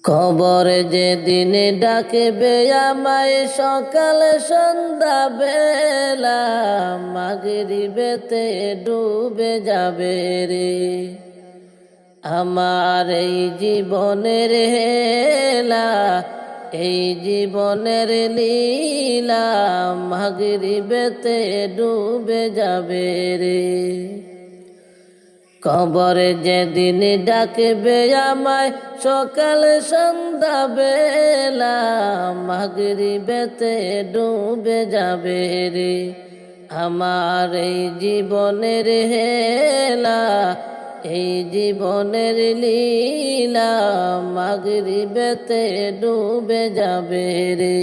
কবরে যেদিন ডাকবে আমায় সকাল সন্ধ্যা বেলা, মাগরিবেতে ডুবে যাবে রে আমার এই জীবনের হেলা, এই জীবনের লীলা, মাগরিবেতে ডুবে যাবে রে। কবরে যেদিন ডাকবে আমায় সকাল সন্ধ্যা বেলা, মাগরিবেতে ডুবে যাবে রে আমার এই জীবনের হেলা, এই জীবনের লীলা, মাগরিবেতে ডুবে যাবে রে।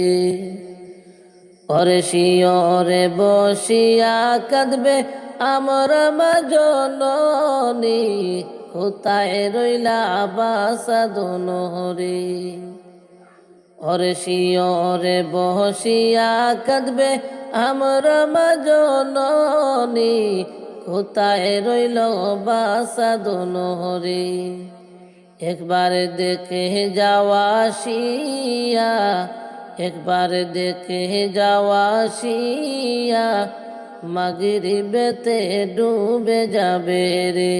ওরে শিয়রে বসিয়া কাঁদবে আমার মা জননী, কোথায় রইলা বাসা দোনরে। ওরে শিয়রে বসিয়া কাঁদবে আমার মা জননী, কোথায় রইল বাসা দোনরে। একবার দেখে যাওয়া আসিয়া, একবার দেখে যাওয়া আসিয়া, মাগরিবেতে ডুবে যাবে রে।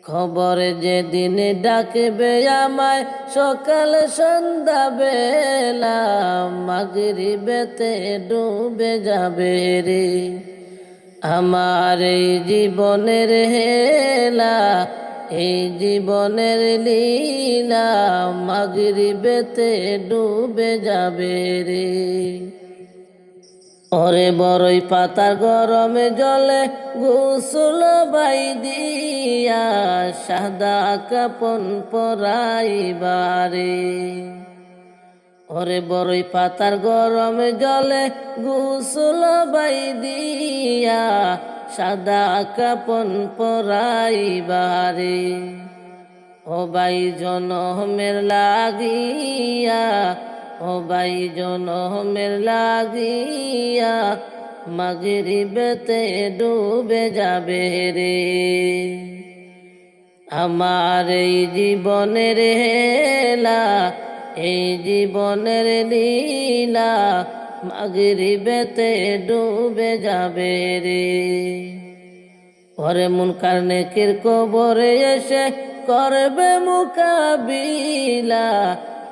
খবর যেদিন ডাকবে আমায় সকাল সন্ধ্যা বেলা, মাগরিবেতে ডুবে যাবে রে আমার এই জীবনের হেলা, এই জীবনের লীলা, মাগরিবেতে ডুবে যাবে রে। ওরে বড়ই পাতার গরমে জলে গোসল বাই দিয়া, সাদা কাপন পরাইবারে। ওরে বড়ই পাতার গরমে জলে গোসল বাই দিয়া, সাদা কাপন পরাইবারে। ও ভাই জনমের লাগিয়া, ও ভাই জনমের লাগিয়া, মাগরিবেতে ডুবে যাবে রে আমার এই জীবনের হেলা, এই জীবনের লীলা, মাগরিবেতে ডুবে যাবে রে। ওরে মুনকার নেকির কবরে এসে করবে মুকাবিলা,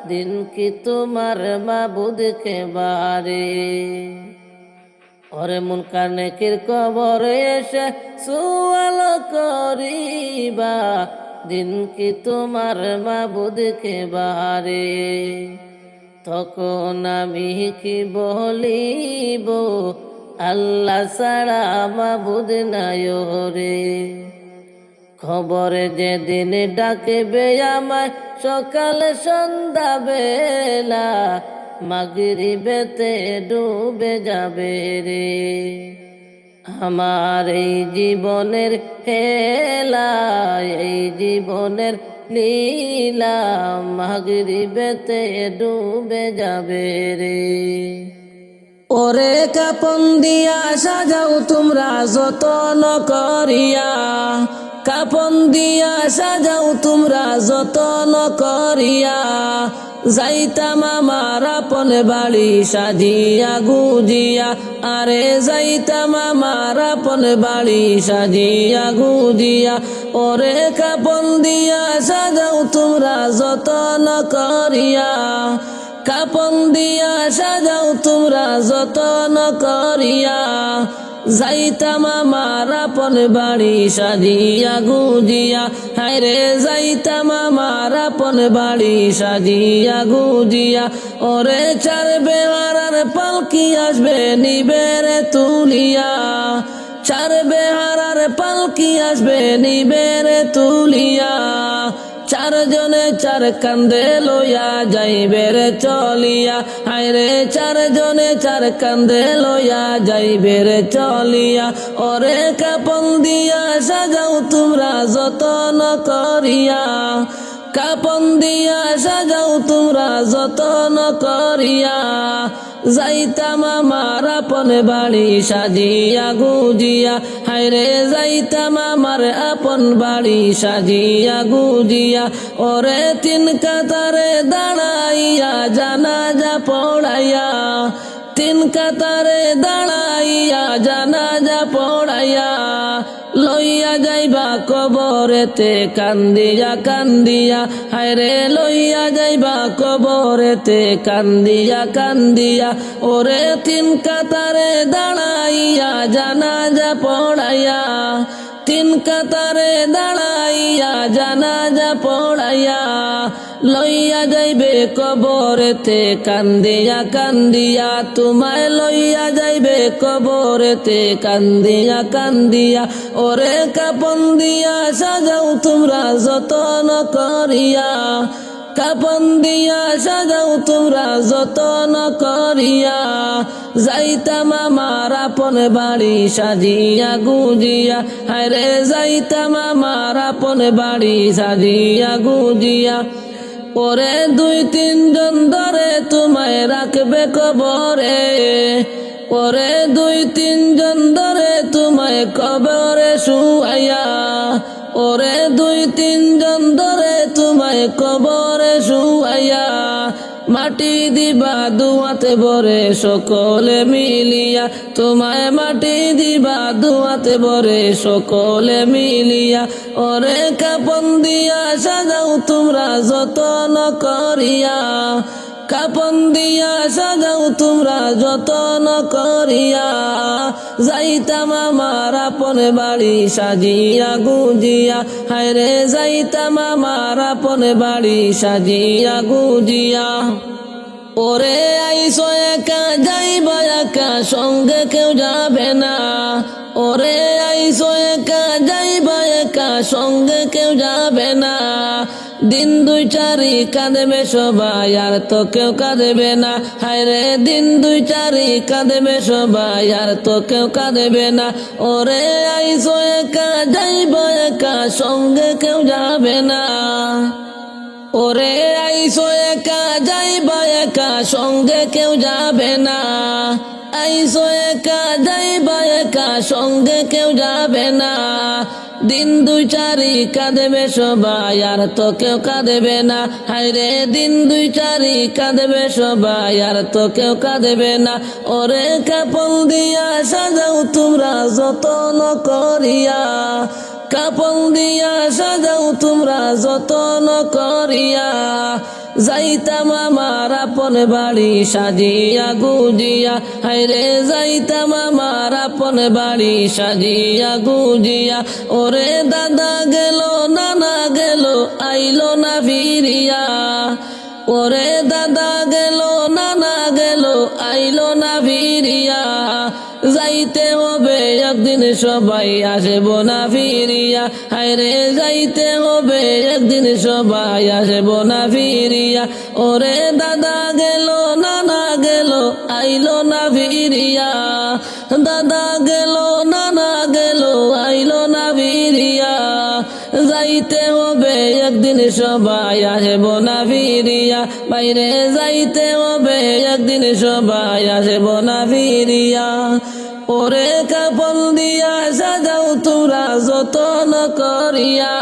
দিন কি তোমার মাবুদকে বারে। ওরে মুনকার নেকির কবরে এসে সুয়াল করিবা, দিন কি তোমার মাবুদকে বারে। তখন আমি কি বলিব, আল্লাহ ছাড়া মাবুদ নাই রে। খবরে যেদিন ডাকবে আমায় সকাল সন্ধ্যা বেলা, মাগরিবেতে ডুবে যাবে রে আমার এই জীবনের হেলা, এই জীবনের লীলা, মাগরিবেতে ডুবে যাবে রে। ওরে কাপন দিয়া সাজাও তোমরা যতন করিয়া, কাপন দিয়া সাজাও তোমরা যতন করিয়া, যাইতাম আমার আপন বাড়ি সাজিয়া গুজিয়া, আরে যাইতাম আমার আপন বাড়ি সাজিয়া গুজিয়া। ওরে কাপন দিয়া সাজাও তোমরা যতন করিয়া, কাপন দিয়া সাজাও তোমরা যতন করিয়া, যাইতাম আমার আপন বাড়ি সাজিয়া গুজিয়া, হায়রে যাইতাম আমার আপন বাড়ি সাজিয়া গুজিয়া। ওরে চার বেহারার পালকি আসবে নিবেরে তুলিয়া, চার বেহারার পালকি আসবে নিবেরে তুলিয়া, চারজনে চার কান্দে লইয়া যাইবে রে চলিয়া, হায়রে চারজনে চার কান্দে লইয়া যাইবে রে চলিয়া। ওরে কাপন দিয়া সাজাও তোমরা যতন করিয়া, কাপন দিয়া সাজাও তোমরা যতন করিয়া, যাইতাম আমার আপন বাড়ি সাজিয়া গুজিয়া, হায়রে যাইতাম আমার আপন বাড়ি সাজিয়া গুজিয়া। ওরে তিন কাতারে দাঁড়াইয়া জানাজা পড়াইয়া, তিন কাতারে দাঁড়াইয়া জানাজা পড়াইয়া, লইয়া যাইবা কবরেতে কান্দিয়া কান্দিয়া, হায়রে লইয়া যাইবা কবরেতে কান্দিয়া কান্দিয়া। ওরে তিন কাতারে দাঁড়াইয়া জানাজা পড়াইয়া, তিন কাতারে দাঁড়াইয়া জানাজা পড়াইয়া, লইয়া যাইবে কবরেতে কান্দিয়া কান্দিয়া, তোমায় লইয়া যাইবে কবরেতে কান্দিয়া কান্দিয়া। ওরে কাপন দিয়া সাজাও তোমরা যতন করিয়া, কাপন দিয়া সাজাও তোমরা যতন করিয়া, যাইতাম আমার আপন বাড়ি সাজিয়া গুজিয়া, হায়রে যাইতাম আমার আপন বাড়ি সাজিয়া গুজিয়া। ওরে দুই তিনজন ধরে তোমায় রাখবে কবরে, ওরে দুই তিনজন ধরে তোমায় কবরে শুয়াইয়া, ওরে দুই তিনজন ধরে তোমায় কবরে শুয়াইয়া, মাটি দিবা দুয়াতে ভরে সকলে মিলিয়া, তোমায় মাটি দিবা দুয়াতে ভরে সকলে মিলিয়া। ওরে কাপন দিয়া সাজাও তোমরা যতন করিয়া, কাপন দিয়া সাজাও তোমরা যতন করিয়া, যাইতাম আমার আপন বাড়ি সাজিয়া গুজিয়া, হায়রে যাইতাম আমার আপন বাড়ি সাজিয়া গুজিয়া। ওরে আইসো একা যাইবা একা সঙ্গে কেউ যাবে না, ওরে আইসো একা যাইবা একা সঙ্গে কেউ যাবে না, দিন দুই চারি কাঁদবে সবাই আর তো কেউ কাঁদবে না, হায়রে দিন দুই চারি কাঁদবে সবাই আর তো কেউ কাঁদবে না। ওরে আইসো একা যাইবা একা সঙ্গে কেউ যাবে না, ওরে আইসো একা যাইবা একা সঙ্গে কেউ যাবে না, আইসো একা যাইবা একা সঙ্গে কেউ যাবে না, দিন দুই চারি কাঁদবে সবাই আর তো কেউ কাঁদবে না, হায়রে দিন দুই চারি কাঁদবে সবাই আর তো কেউ কাঁদবে না। ওরে কাপন দিয়া সাজাও তোমরা যতন করিয়া, কাপন দিয়া সাজাও তোমরা যতন করিয়া, যাইতাম আমার আপন বাড়ি সাজিয়া গুজিয়া, হায়রে যাইতাম আমার আপন বাড়ি সাজিয়া গুজিয়া। ওরে দাদা গেল নানা গেল আইলো না ফিরিয়া, ওরে দাদা গেল নানা গেল আইলো না ফিরিয়া, যাইতে হবে একদিন সবাই আসব না ফিরিয়া, হায়রে যাইতে হবে একদিন সবাই আসব না ফিরিয়া। ওরে দাদা গেল নানা গেল আইলো না ফিরিয়া, দাদা গেল নানা গেল আইলো না ফিরিয়া, যাইতে হবে একদিন সবাই আসব না ফিরিয়া, বাইরে যাইতে হবে একদিন সবাই আসব না ফিরিয়া। ওরে কাপন দিয়া সাজাও তোমরা যতন করিয়া,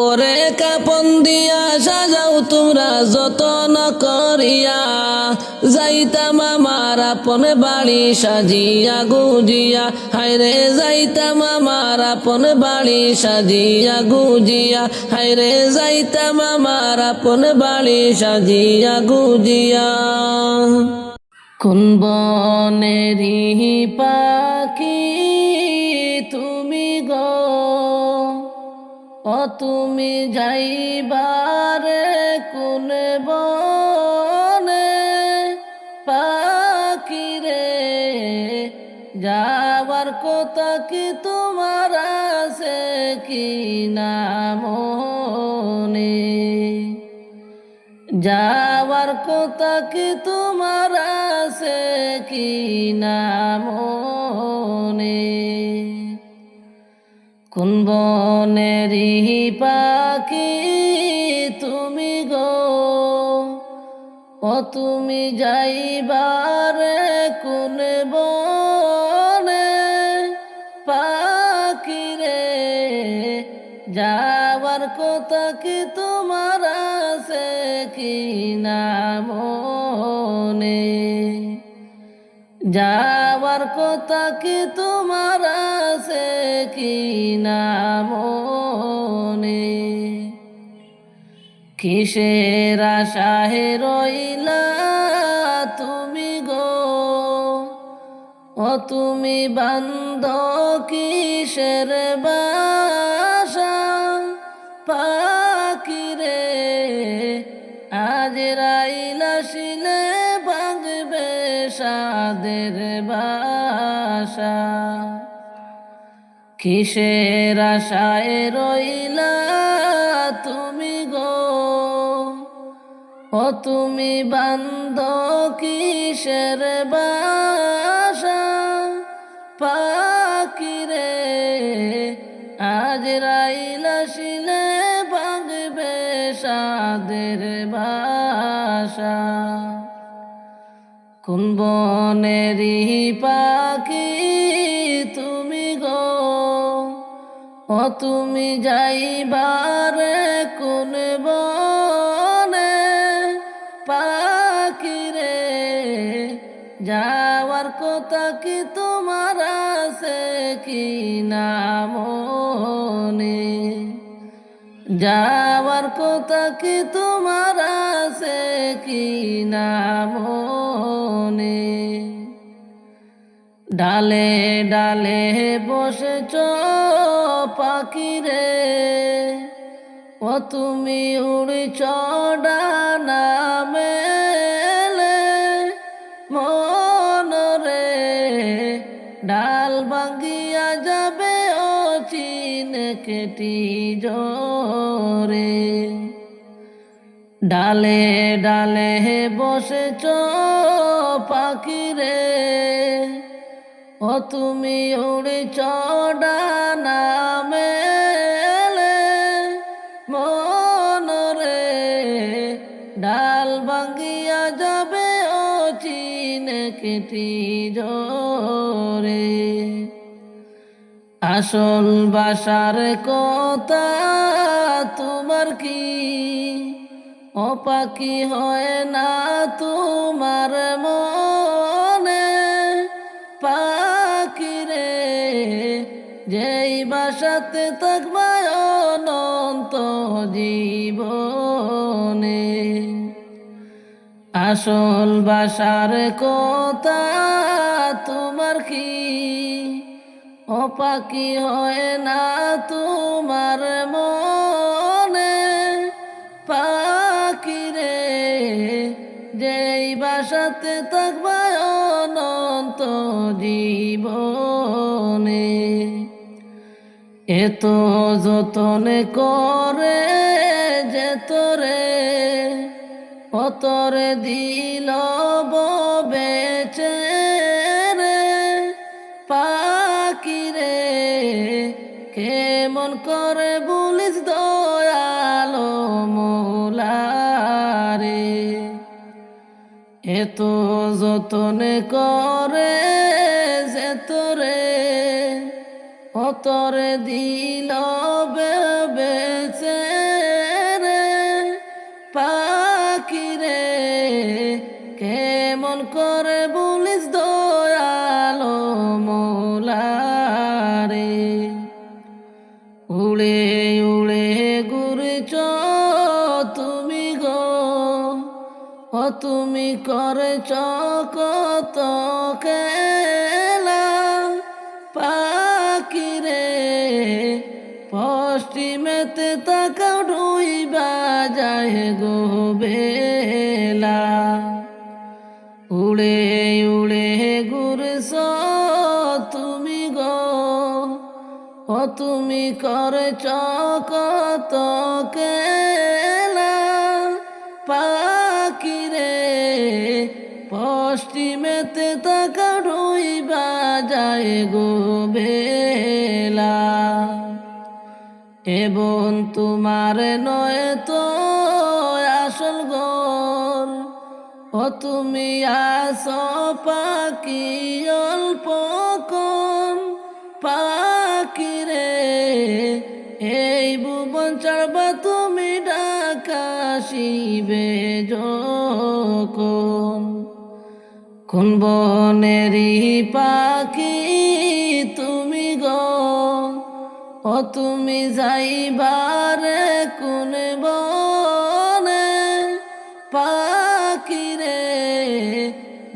ওরে কাপন দিয়া সাজাও তোমরা যতন করিয়া, যাইতাম আমার আপন বাড়ি সাজিয়া গুজিয়া, হায়রে যাইতাম আমার আপন বাড়ি সাজিয়া গুজিয়া, হায়রে যাইতাম আমার আপন বাড়ি সাজিয়া গুজিয়া। কোন বনেরি পাখি তুমি গো, ও তুমি যাইবারে কোন বনে, পাখি রে যাওয়ার কথা কি তোমার আছে কি না মনে, যাওয়ার কথা কি তোমার আছে কি না মনে, কোন বনেরি পাখি তুমি গো, ও ও তুমি যাইবারে কোন বনে পাখিরে যাওয়ার কথা কি তোমার আছে কি না মনে যাওয়ার কথা কি তোমার আছে কি না মনে কিসের আশায় রইলা তুমি গো ও তুমি বান্ধ কিসের বাসা পাখিরে আজ রাইলা শিলে ভাঙবে সাদের বাসা কিসের আশায় রইলা তুমি গো ও তুমি বান্ধ কিসের বাসা পাখিরে আজ রাইলা শিলে ভাঙবে সাদের বাসা কোন বনেরি পাখি তুমি গো ও তুমি যাইবারে কোন বনে পাখিরে যাওয়ার কথা কি তোমার আছে কি না মনে যাওয়ার কথা কি তোমার আছে কি না মনে ডালে ডালে বসেছ পাখিরে ও তুমি উড়ছ ডানা মেলে মনরে ডাল ভাঙ্গিয়া যাবে ও চিন কেটি জোরে ডালে ডালে বসেছ পাখিরে ও তুমি উড়ছ ডানা মেলে মনরে ডাল ভাঙ্গিয়া যাবে ও চিন কেটি জোরে আসল বাসার কথা তোমার কি ও পাখি হয় না তোমার মনে পাখিরে যেই বাসাতে থাকবা অনন্ত জীবনে আসল বাসার কথা তোমার কি ও পাখি হয় না তোমার মনে পাখিরে যেই বাসাতে থাকবা অনন্ত জীবনে এত যতন করে যে তোরে ও তোরে দিল বেচে রে পাখিরে কেমন করে বলিস দয়ালো মোলারে এত যতন করে যে তোরে ও তোরে দিল বেচে রে পাখিরে কেমন করে বলিস দয়ালো মোলারে উড়ে উড়ে ঘুরেছ তুমি গো ও তুমি করেছ কত খেলা পাখিরে পশ্চিমেতে তাকাও ডুইবা যায় গো বেলা উড়ে উড়ে ঘুরেছ তুমি গো ও তুমি করেছ কত খেলা পাখিরে পশ্চিমেতে তাকাও ডুইবা যায় গো বেলা এবং তোমার নয় তো আসল ঘর ও তুমি আসো পাখি অল্পক্ষণ, পাখি রে এই ভুবন ছাড়বা তুমি ডাকাশিবে যখন। কোন বনেরই পাখি তুমি গো, ও তুমি যাইবারে কোন বনে, পাখি রে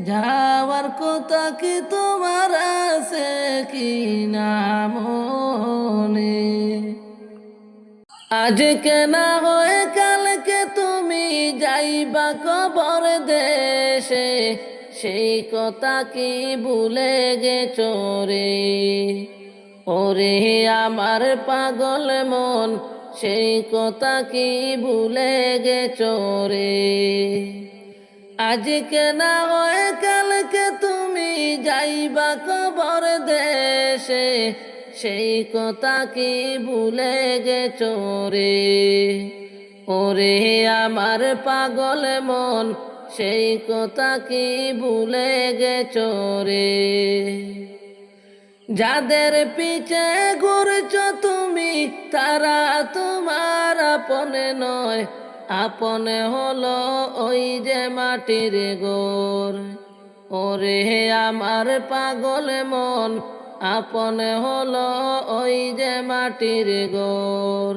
যাওয়ার কথা কি তোমার আছে কি না মনে? আজকে না হয় কালকে তুমি যাইবা কবর দেশে, সেই কথা কি ভুলে গেছো রে? ওরে আমার পাগল মন, সেই কথা কি ভুলে গেছো রে? আজকে না হয় কালকে তুমি যাইবা কবর দেশে, সেই কথা কি ভুলে গেছো রে? ওরে আমার পাগল মন, সেই কথা কি ভুলে গেছো রে? যাদের পিছে ঘুরছো তুমি তারা তোমার আপনে নয়, আপনে হলো ওই যে মাটির ঘর। ওরে আমার পাগল মন, আপনে হলো ওই যে মাটির ঘর।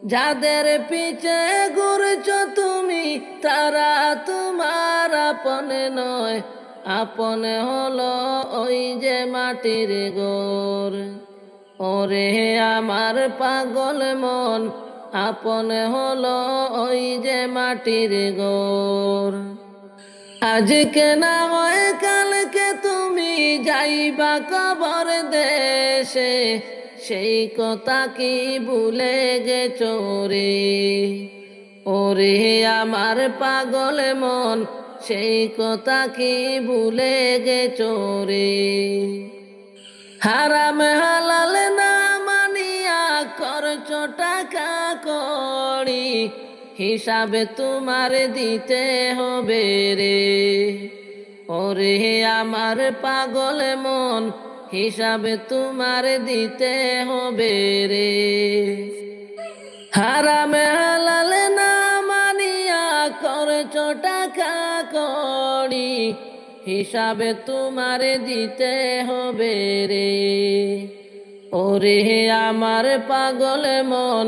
যাদের পিছে ঘুরছো তুমি তারা তোমার আপনে নয়, আপনে হলো ওই যে মাটির ঘর। ওরে আমার পাগল মন, আপনে হলো ওই যে মাটির ঘর। আজকে না হয় কালকে তুমি যাইবা কবর দেশে, সেই কথা কি ভুলে গেছো রে? ওরে আমার পাগল মন, সেই কথা কি ভুলে গেছো রে? হারাম হালাল না মানিয়া করছো টাকা কড়ি, হিসাবে তোমার দিতে হবে রে। ওরে আমার পাগল মন, হিসাবে তোমার দিতে হবে রে। হারাম হালাল না মানিয়া করছো টাকা কড়ি, হিসাবে তোমার দিতে হবে রে। ওরে আমার পাগল মন,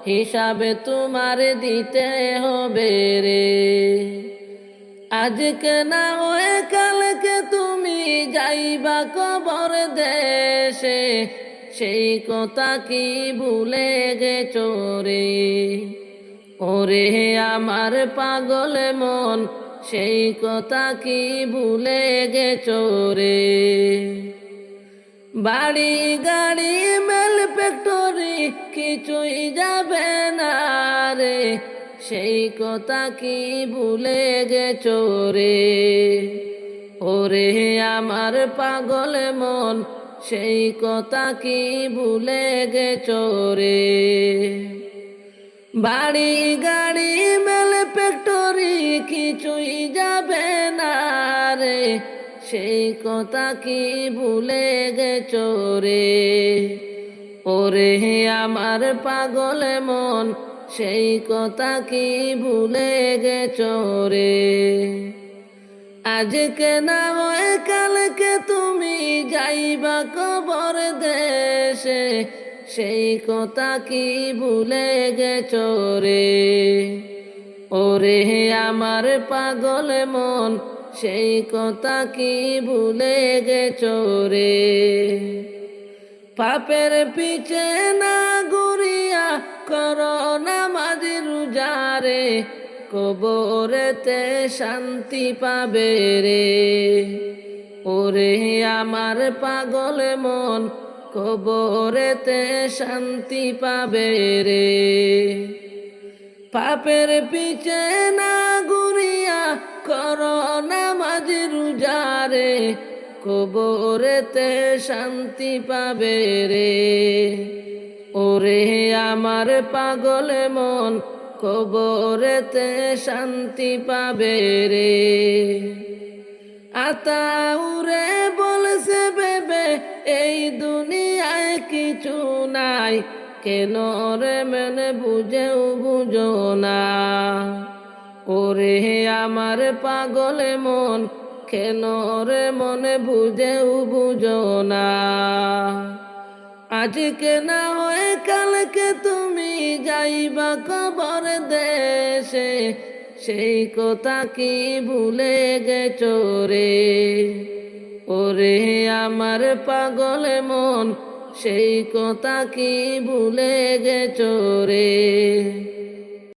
হিসাবে তোমার দিতে হবে রে। আজকে না হয় কালকে তুমি যাইবা কবর দেশে, সেই কথা কি ভুলে গেছো রে? ওরে আমার পাগল মন, সেই কথা কি ভুলে গেছো রে? বাড়ি গাড়ি মেল ফ্যাক্টরি কিছুই যাবে না রে, সেই কথা কি ভুলে গেছো রে? ওরে আমার পাগল মন, সেই কথা কি ভুলে গেছো রে? বাড়ি গাড়ি মেল ফ্যাক্টরি কিছুই যাবে না রে, সেই কথা কি ভুলে গেছো রে? ওরে আমার পাগল মন, সেই কথা কি ভুলে গেছো রে? আজকে না হয় কালকে তুমি যাইবা কবর দেশে, সেই কথা কি ভুলে গেছো রে? ওরে আমার পাগল মন, সেই কথা কি ভুলে গেছো রে? পাপের পিছে না ঘুরিয়া করো নামাজ রোজারে, কবরেতে শান্তি পাবে রে। ওরে আমার পাগল মন, কবরেতে শান্তি পাবে রে। পাপের পিছে না ঘুরিয়া করো নামাজ রোজারে, কবরেতে শান্তি পাবে রে। ওরে আমার পাগল মন, কবরেতে শান্তি পাবে রে। আতাউরে বলছে ভেবে এই দুনিয়ায় কিছু নাই, কেন রে মনে বুঝেও বুঝো না। ওরে আমার পাগল মন, কেন রে মনে বুঝেও বুঝো না। আজকে না হয় কালকে তুমি যাইবা কবর দেশে, সেই কথা কি ভুলে গেছো রে। ওরে আমার পাগল মন, সেই কথা কি ভুলে গেছো রে।